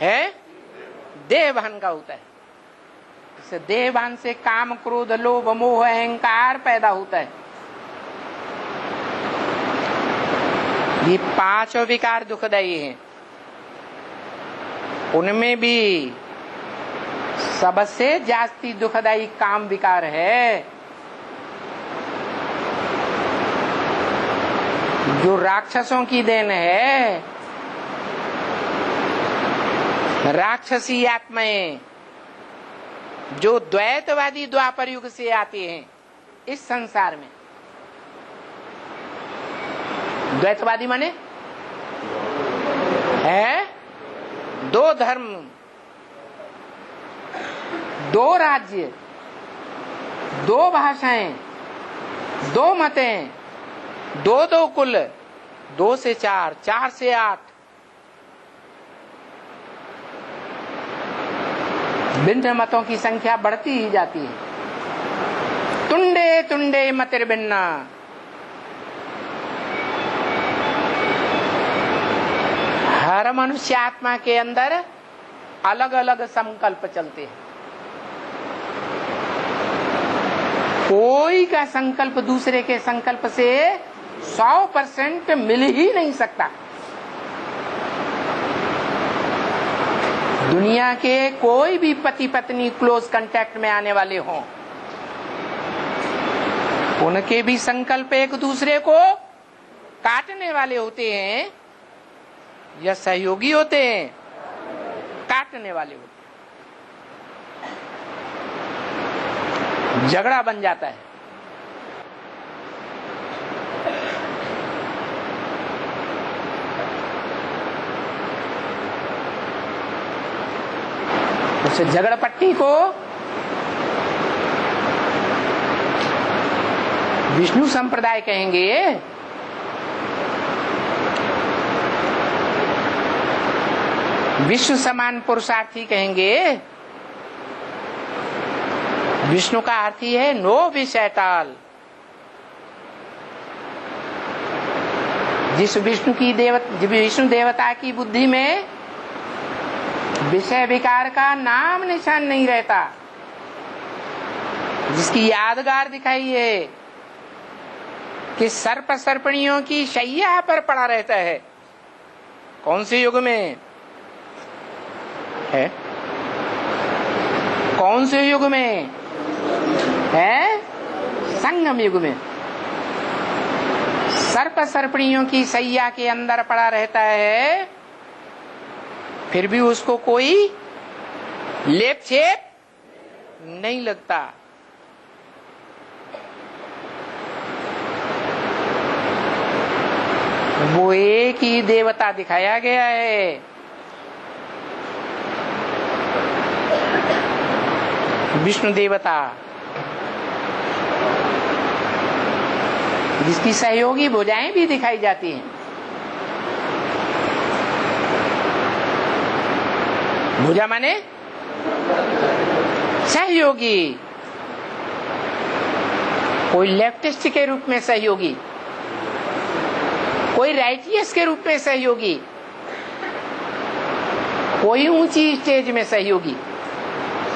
है देहभान का होता है। इससे देहभान से काम, क्रोध, लोभ, मोह, अहंकार पैदा होता है। ये पांचों विकार दुखदायी हैं। उनमें भी सबसे जास्ती दुखदायी काम विकार है, जो राक्षसों की देन है। राक्षसी आत्माएं जो द्वैतवादी द्वापर युग से आते हैं इस संसार में। द्वैतवादी माने है दो धर्म, दो राज्य, दो भाषाएं, दो मतें, दो कुल, 2 से 4, 4 से 8, भिन्न मतों की संख्या बढ़ती ही जाती है। तुंडे तुंडे मतिर्भिन्ना। हर मनुष्य आत्मा के अंदर अलग अलग संकल्प चलते हैं। कोई का संकल्प दूसरे के संकल्प से 100% मिल ही नहीं सकता। दुनिया के कोई भी पति पत्नी क्लोज कांटेक्ट में आने वाले हों, उनके भी संकल्प एक दूसरे को काटने वाले होते हैं या सहयोगी होते हैं? काटने वाले होते हैं। झगड़ा बन जाता है। उस झगड़पट्टी को विष्णु संप्रदाय कहेंगे। विश्व समान पुरुषार्थी कहेंगे। विष्णु का अर्थ ही है नो विषयताल। जिस विष्णु देवता की बुद्धि में विषय विकार का नाम निशान नहीं रहता, जिसकी यादगार दिखाई है कि सर्प सर्पणियों की शैया पर पड़ा रहता है। कौन से युग में है? कौन से युग में है? संगम युग में सर्प सर्पणियों की शैया के अंदर पड़ा रहता है, फिर भी उसको कोई लेप छेप नहीं लगता। वो एक ही देवता दिखाया गया है, विष्णु देवता, जिसकी सहयोगी भुजाएं भी दिखाई जाती हैं। भुजा माने सहयोगी। कोई लेफ्टिस्ट के रूप में सहयोगी, कोई राइटियस के रूप में सहयोगी, कोई ऊंची स्टेज में सहयोगी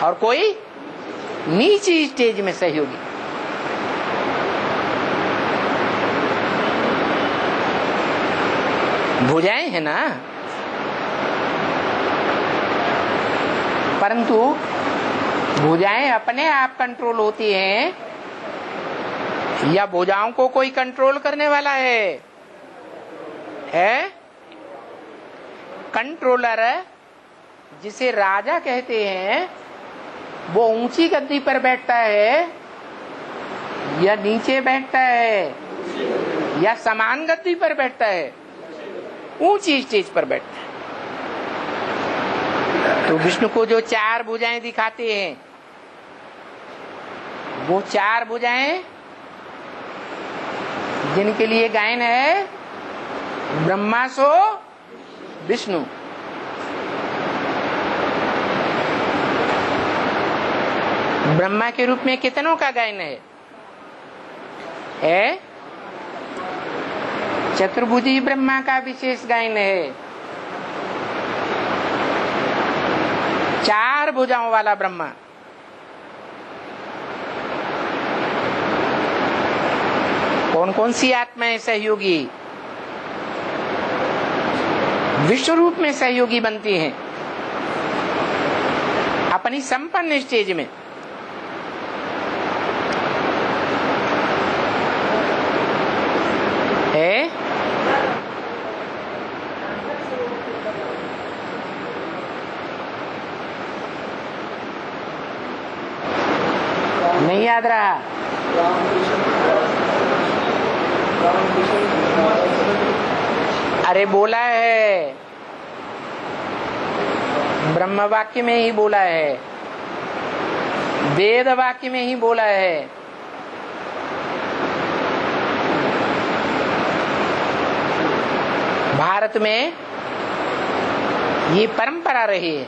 और कोई नीची स्टेज में सहयोगी। भुजाएं है ना, परंतु भुजाएं अपने आप कंट्रोल होती हैं या भुजाओं को कोई कंट्रोल करने वाला है? कंट्रोलर जिसे राजा कहते हैं, वो ऊंची गद्दी पर बैठता है या नीचे बैठता है या समान गद्दी पर बैठता है? ऊंची स्टेज पर बैठता है। तो विष्णु को जो 4 भुजाएं दिखाते हैं, वो 4 भुजाएं जिनके लिए गायन है ब्रह्मा सो विष्णु। ब्रह्मा के रूप में कितनों का गायन है? चतुर्भुजी ब्रह्मा का विशेष गायन है। जाऊं वाला ब्रह्मा। कौन कौन सी आत्माएं सहयोगी विश्व रूप में सहयोगी बनती हैं अपनी संपन्न स्टेज में? है नहीं याद रहा? अरे बोला है, ब्रह्म वाक्य में ही बोला है, वेद वाक्य में ही बोला है। भारत में ये परंपरा रही है,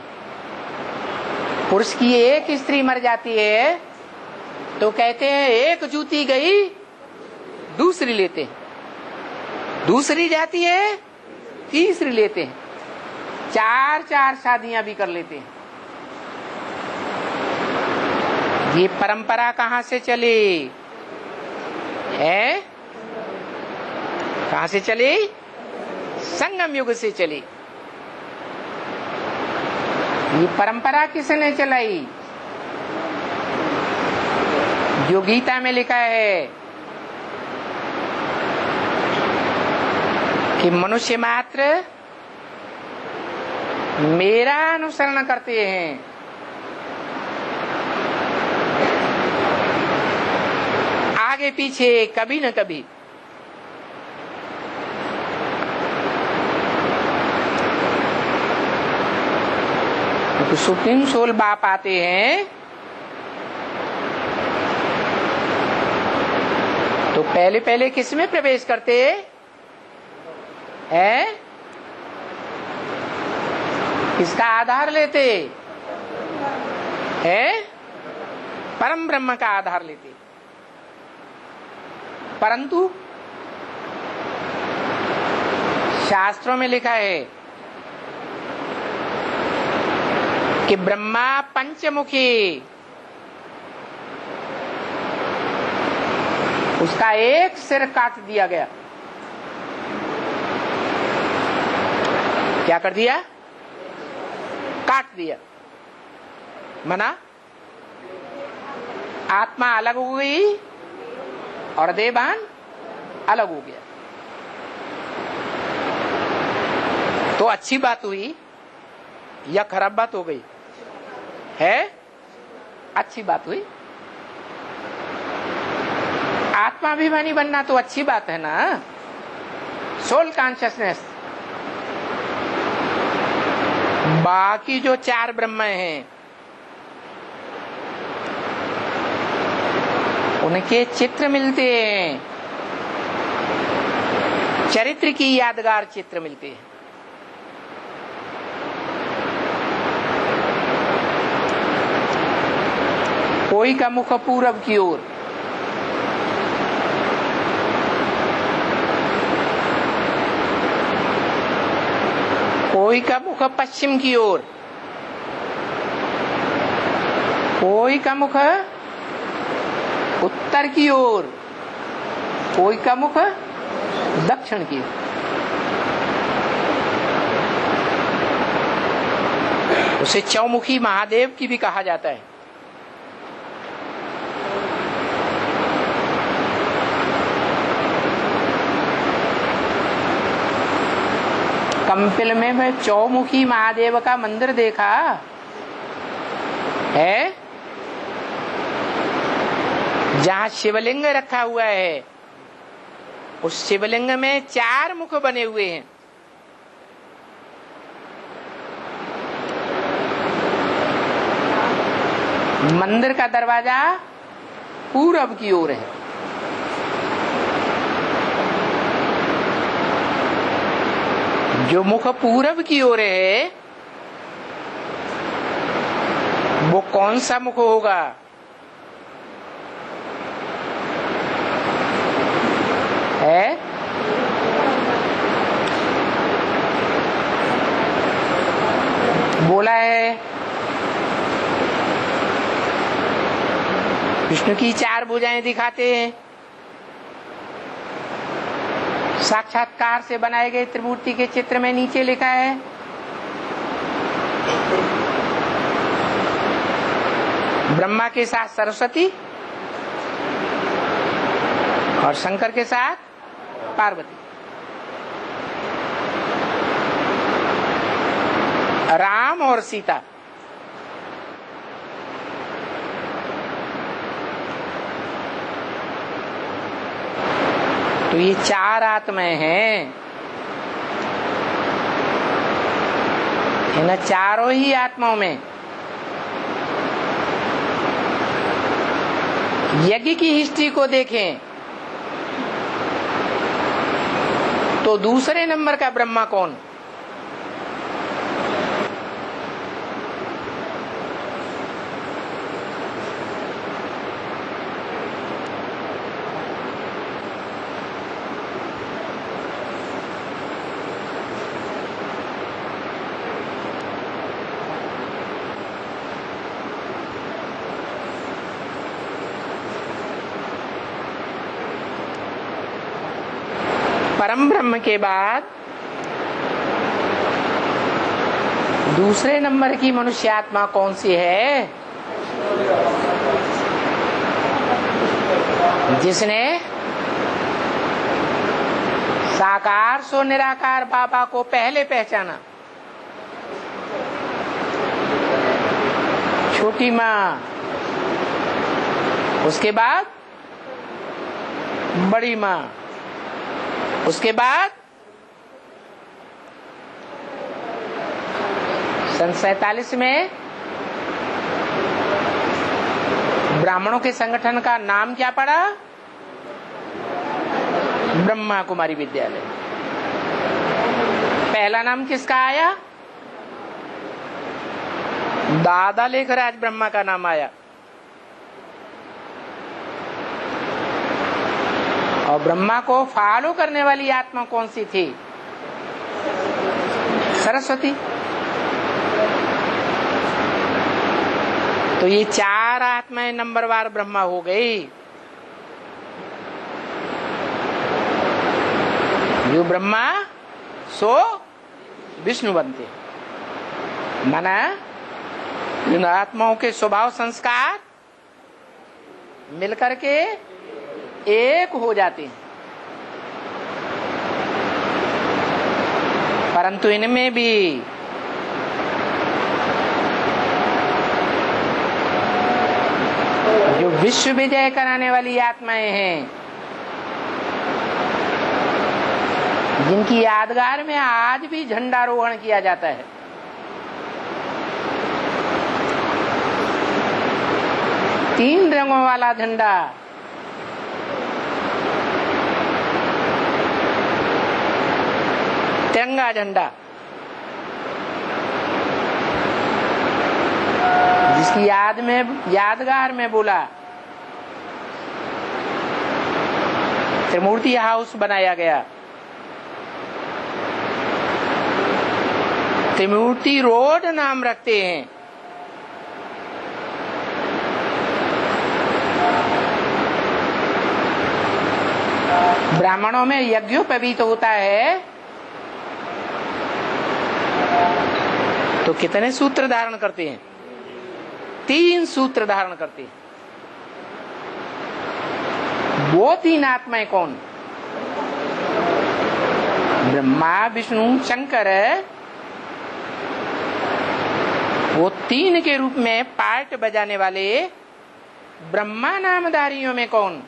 पुरुष की एक स्त्री मर जाती है तो कहते हैं एक जूती गई दूसरी लेते हैं, दूसरी जाती है तीसरी लेते हैं, चार चार शादियां भी कर लेते हैं। ये परंपरा कहां से चली है? कहां से चली? संगम युग से चली। ये परंपरा किसने चलाई? जो गीता में लिखा है कि मनुष्य मात्र मेरा अनुसरण करते हैं, आगे पीछे कभी न कभी। तो सुप्रीम सोल बाप आते हैं तो पहले पहले किस में प्रवेश करते हैं? किसका आधार लेते हैं? परम ब्रह्म का आधार लेते। परंतु शास्त्रों में लिखा है कि ब्रह्मा पंचमुखी, उसका एक सिर काट दिया गया। क्या कर दिया? काट दिया। मना आत्मा अलग हो गई और देवान अलग हो गया। तो अच्छी बात हुई या खराब बात हो गई? है अच्छी बात हुई। आत्माभिमानी बनना तो अच्छी बात है ना, सोल कॉन्शियसनेस। बाकी जो चार ब्रह्म हैं उनके चित्र मिलते हैं, चरित्र की यादगार चित्र मिलते हैं। कोई का मुख पूरब की ओर, कोई का मुख पश्चिम की ओर, कोई का मुख उत्तर की ओर, कोई का मुख दक्षिण की ओर। उसे चौमुखी महादेव की भी कहा जाता है। कंपिल में मैं चौमुखी महादेव का मंदिर देखा है, जहां शिवलिंग रखा हुआ है। उस शिवलिंग में चार मुख बने हुए हैं। मंदिर का दरवाजा पूरब की ओर है। जो मुख पूरब की ओर है वो कौन सा मुख होगा? है बोला है विष्णु की 4 भुजाएं दिखाते हैं। साक्षात्कार से बनाए गए त्रिमूर्ति के चित्र में नीचे लिखा है ब्रह्मा के साथ सरस्वती और शंकर के साथ पार्वती। राम और सीता। तो ये 4 आत्माएं हैं। इन चारों ही आत्माओं में यज्ञ की हिस्ट्री को देखें तो दूसरे नंबर का ब्रह्मा कौन? परम ब्रह्म के बाद दूसरे नंबर की मनुष्य आत्मा कौन सी है? जिसने साकार सो निराकार बाबा को पहले पहचाना। छोटी माँ, उसके बाद बड़ी माँ, उसके बाद सन 47 में ब्राह्मणों के संगठन का नाम क्या पड़ा? ब्रह्मा कुमारी विद्यालय। पहला नाम किसका आया? दादा लेकर आज ब्रह्मा का नाम आया। और ब्रह्मा को फॉलो करने वाली आत्मा कौन सी थी? सरस्वती। तो ये 4 आत्माएं नंबरवार ब्रह्मा हो गई। जो ब्रह्मा सो विष्णु बनते। माना इन आत्माओं के स्वभाव संस्कार मिलकर के एक हो जाते हैं। परंतु इनमें भी जो विश्व विजय कराने वाली आत्माएं हैं, जिनकी यादगार में आज भी झंडारोहण किया जाता है, तीन रंगों वाला झंडा, तिरंगा झंडा, जिसकी यादगार में बोला त्रिमूर्ति हाउस बनाया गया, त्रिमूर्ति रोड नाम रखते हैं। ब्राह्मणों में यज्ञोपवीत होता है तो कितने सूत्र धारण करते हैं? 3 सूत्र धारण करते हैं। वो 3 आत्माएं कौन? ब्रह्मा, विष्णु, शंकर। वो 3 के रूप में पार्ट बजाने वाले ब्रह्मा नामधारियों में कौन?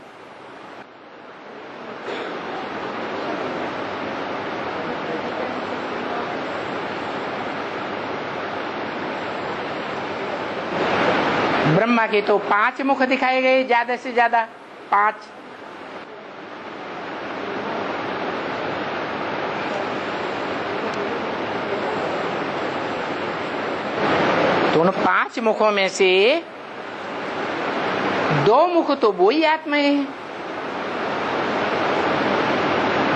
ब्रह्मा के तो 5 मुख दिखाए गए, ज्यादा से ज्यादा 5। तो उन 5 मुखों में से 2 मुख तो वो ही आत्माएं हैं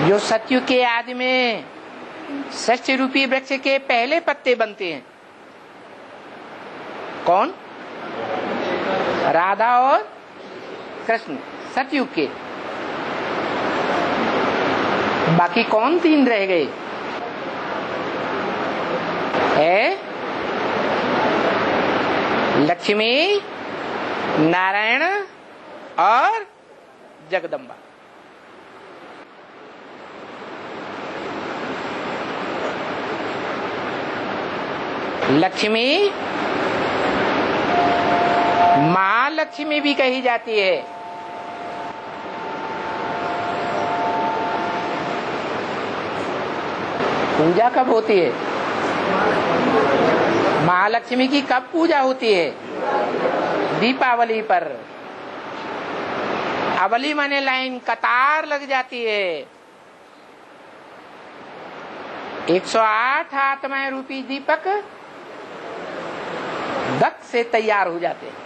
जो सतयुग के आदि में षष्ठ रूपी वृक्ष के पहले पत्ते बनते हैं। कौन? राधा और कृष्ण सतयुग के। बाकी कौन तीन रह गए? है लक्ष्मी, नारायण और जगदम्बा। लक्ष्मी महालक्ष्मी भी कही जाती है। पूजा कब होती है? महालक्ष्मी की कब पूजा होती है? दीपावली पर। अवली माने लाइन, कतार लग जाती है। 108 आत्माएं रूपी दीपक दक से तैयार हो जाते हैं।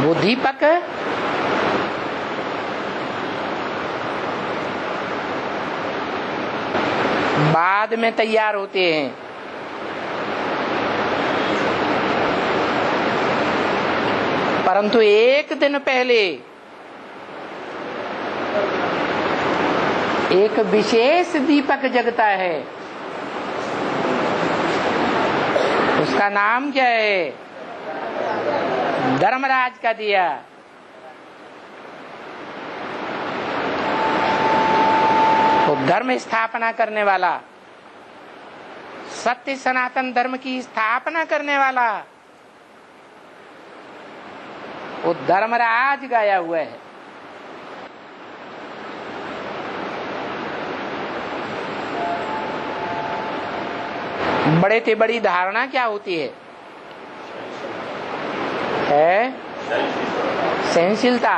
वो दीपक बाद में तैयार होते हैं। परंतु एक दिन पहले एक विशेष दीपक जगता है। उसका नाम क्या है? धर्मराज का दिया। तो धर्म स्थापना करने वाला, सत्य सनातन धर्म की स्थापना करने वाला वो धर्मराज गाया हुआ है। बड़े से बड़ी धारणा क्या होती है? सहनशीलता।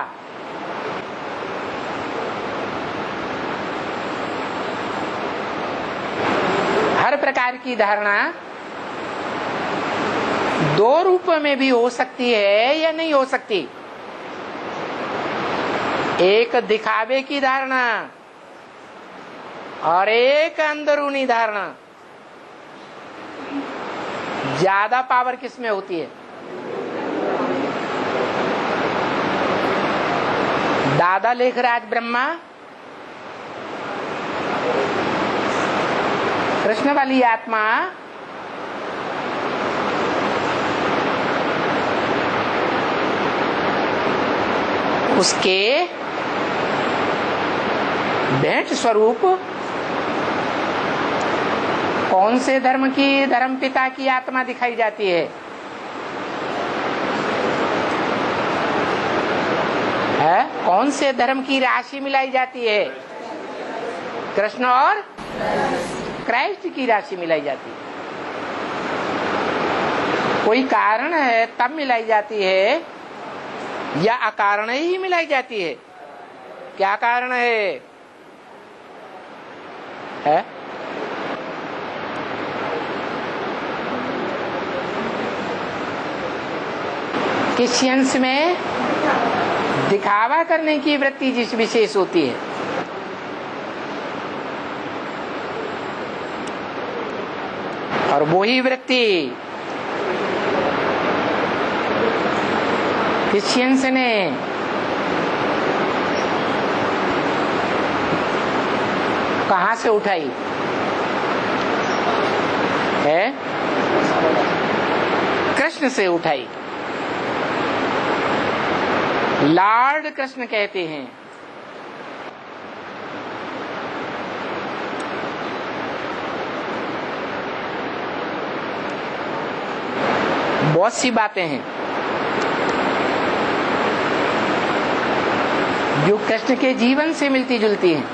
हर प्रकार की धारणा दो रूप में भी हो सकती है या नहीं हो सकती। एक दिखावे की धारणा और एक अंदरूनी धारणा। ज्यादा पावर किसमें होती है? दादा लेखराज ब्रह्मा कृष्ण वाली आत्मा उसके भेंट स्वरूप कौन से धर्म की, धर्म पिता की आत्मा दिखाई जाती है? कौन से धर्म की राशि मिलाई जाती है? कृष्ण और क्राइस्ट की राशि मिलाई जाती है। कोई कारण है तब मिलाई जाती है या अकारण ही मिलाई जाती है? क्या कारण है? किस अंश में दिखावा करने की वृत्ति जिस विशेष होती है। और वही वृत्ति क्रिश्चियंस ने कहां से उठाई है? कृष्ण से उठाई। लॉर्ड कृष्ण कहते हैं। बहुत सी बातें हैं जो कृष्ण के जीवन से मिलती जुलती हैं।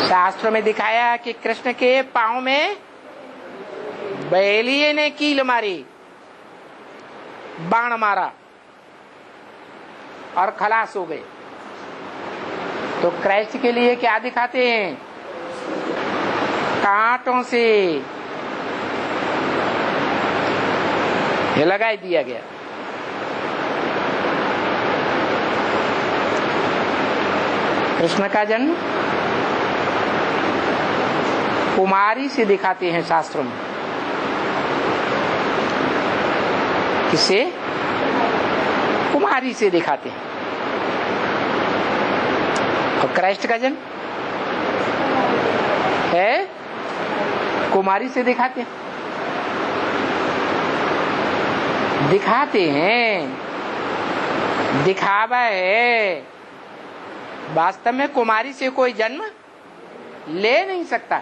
शास्त्रों में दिखाया कि कृष्ण के पांव में बैलिये ने कील मारी, बाण मारा और खलास हो गए। तो क्राइस्ट के लिए क्या दिखाते हैं? कांटों से ये लगाई दिया गया। कृष्ण का जन्म कुमारी से दिखाते हैं शास्त्रों में। किसे? कुमारी से दिखाते हैं। और कृष्ण का जन्म है कुमारी से दिखाते हैं। दिखाते हैं, दिखावा है। वास्तव में कुमारी से कोई जन्म ले नहीं सकता।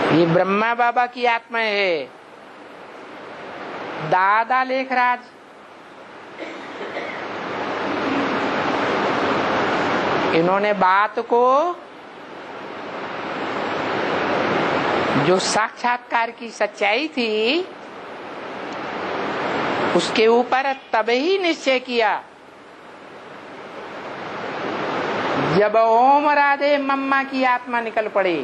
ये ब्रह्मा बाबा की आत्मा है। दादा लेखराज इन्होंने बात को जो साक्षात्कार की सच्चाई थी उसके ऊपर तब ही निश्चय किया जब ओम राधे मम्मा की आत्मा निकल पड़ी।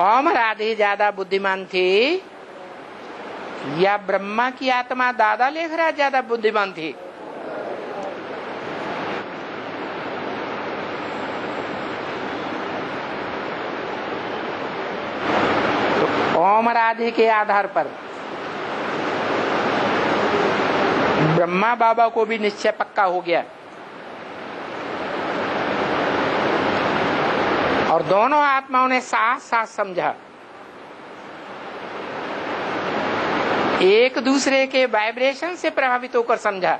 ओम राधे ज्यादा बुद्धिमान थी या ब्रह्मा की आत्मा दादा लेखराज ज्यादा बुद्धिमान थी? तो ओम राधे के आधार पर ब्रह्मा बाबा को भी निश्चय पक्का हो गया और दोनों आत्माओं ने साथ साथ समझा, एक दूसरे के वाइब्रेशन से प्रभावित होकर समझा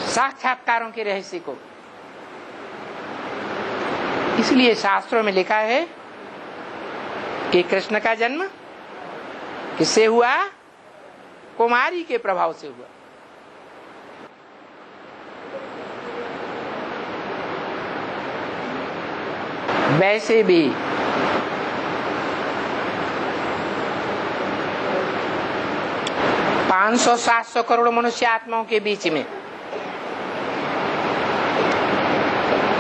साक्षात्कारों के रहस्य को। इसलिए शास्त्रों में लिखा है कि कृष्ण का जन्म किससे हुआ? कुमारी के प्रभाव से हुआ। वैसे भी 500-700 करोड़ मनुष्य आत्माओं के बीच में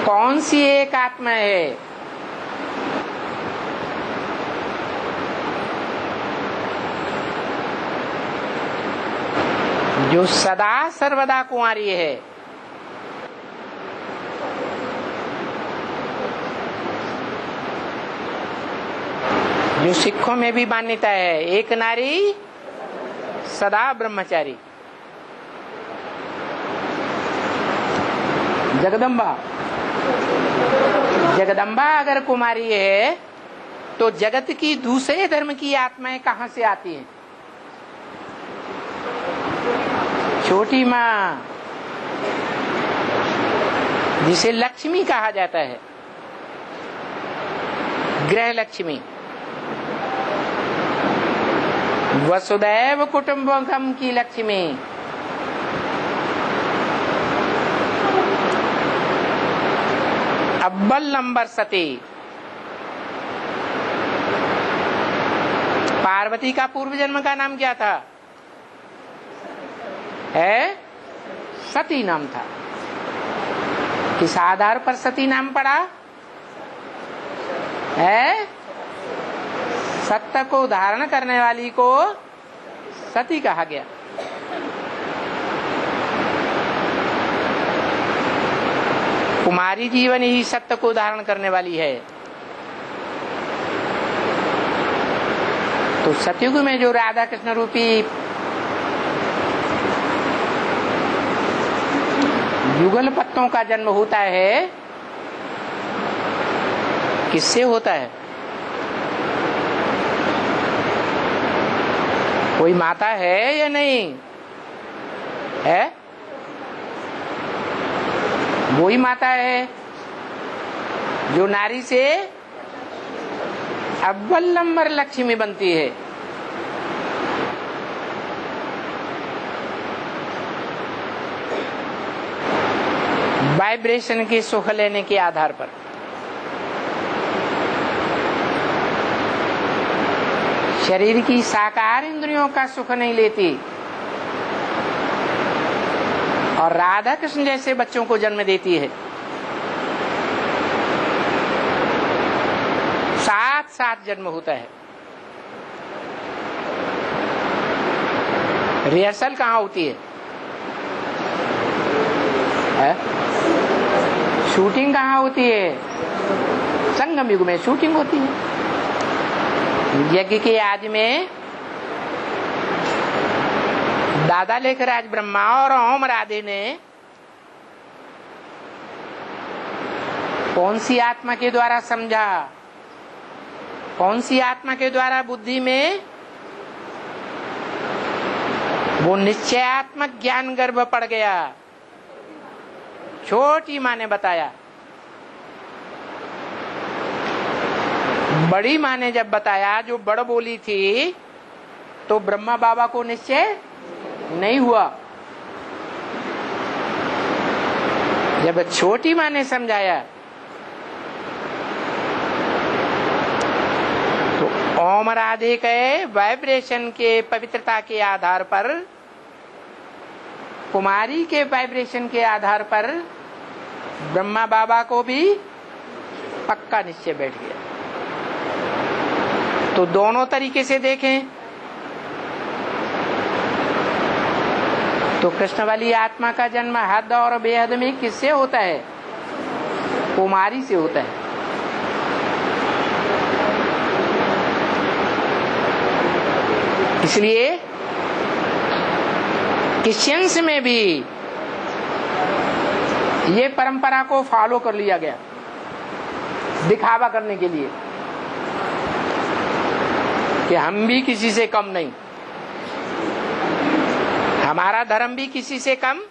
कौन सी एक आत्मा है जो सदा सर्वदा कुंवारी है? जो सिखों में भी मान्यता है, एक नारी सदा ब्रह्मचारी। जगदम्बा, जगदम्बा अगर कुमारी है तो जगत की दूसरे धर्म की आत्माएं कहां से आती हैं? छोटी माँ, जिसे लक्ष्मी कहा जाता है, गृह लक्ष्मी, वसुदैव कुटुंबकम की लक्ष्मी, अव्वल नंबर सती। पार्वती का पूर्व जन्म का नाम क्या था? है सती नाम था। किस आधार पर सती नाम पड़ा? है सत्य को धारण करने वाली को सती कहा गया। कुमारी जीवन ही सत्य को धारण करने वाली है। तो सतयुग में जो राधा कृष्ण रूपी युगल पत्तों का जन्म होता है, किससे होता है? कोई माता है या नहीं है? वही माता है जो नारी से अव्वल नंबर लक्ष्मी बनती है। वाइब्रेशन के सुख लेने के आधार पर। शरीर की साकार इंद्रियों का सुख नहीं लेती और राधा कृष्ण जैसे बच्चों को जन्म देती है। साथ साथ जन्म होता है। रिहर्सल कहाँ होती है? शूटिंग कहाँ होती है? संगम युग में शूटिंग होती है। यज्ञ के आदि में दादा लेखराज ब्रह्मा और ओम राधे ने कौन सी आत्मा के द्वारा समझा, कौन सी आत्मा के द्वारा बुद्धि में वो निश्चयात्मक ज्ञान गर्भ पड़ गया। छोटी माँ ने बताया, बड़ी माँ ने जब बताया, जो बड़ बोली थी, तो ब्रह्मा बाबा को निश्चय नहीं हुआ। जब छोटी माँ ने समझाया तो ओम राधे के वाइब्रेशन के पवित्रता के आधार पर, कुमारी के वाइब्रेशन के आधार पर ब्रह्मा बाबा को भी पक्का निश्चय बैठ गया। तो दोनों तरीके से देखें तो कृष्ण वाली आत्मा का जन्म हद और बेहद में किससे होता है? कुमारी से होता है। इसलिए क्रिश्चियंस में भी ये परंपरा को फॉलो कर लिया गया, दिखावा करने के लिए कि हम भी किसी से कम नहीं, हमारा धर्म भी किसी से कम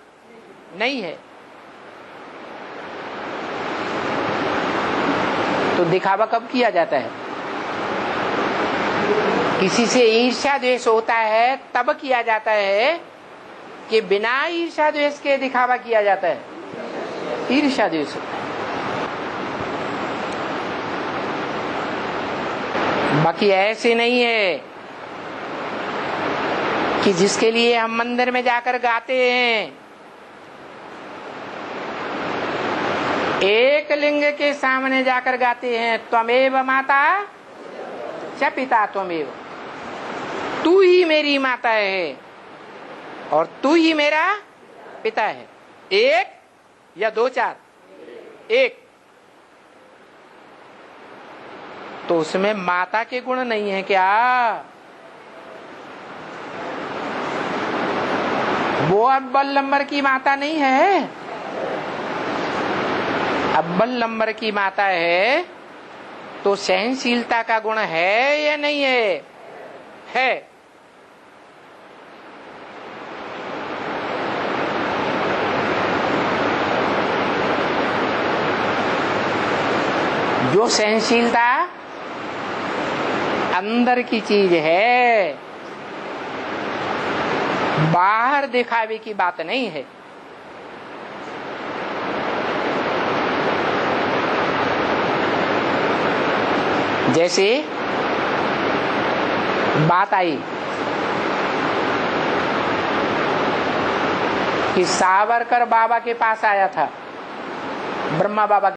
नहीं है। तो दिखावा कब किया जाता है? किसी से ईर्ष्या द्वेष होता है तब किया जाता है कि बिना ईर्ष्या द्वेष के दिखावा किया जाता है? ईर्ष्या द्वेष होता है। बाकी ऐसे नहीं है कि जिसके लिए हम मंदिर में जाकर गाते हैं, एक लिंग के सामने जाकर गाते हैं, त्वमेव माता च पिता त्वमेव, तू ही मेरी माता है और तू ही मेरा पिता है। एक या दो चार? एक। तो उसमें माता के गुण नहीं है क्या? वो अव्वल नंबर की माता नहीं है। अव्वल नंबर की माता है तो सहनशीलता का गुण है या नहीं है? है। जो सहनशीलता अंदर की चीज है, बाहर दिखावे की बात नहीं है। जैसे बात आई कि सावरकर बाबा के पास आया था, ब्रह्मा बाबा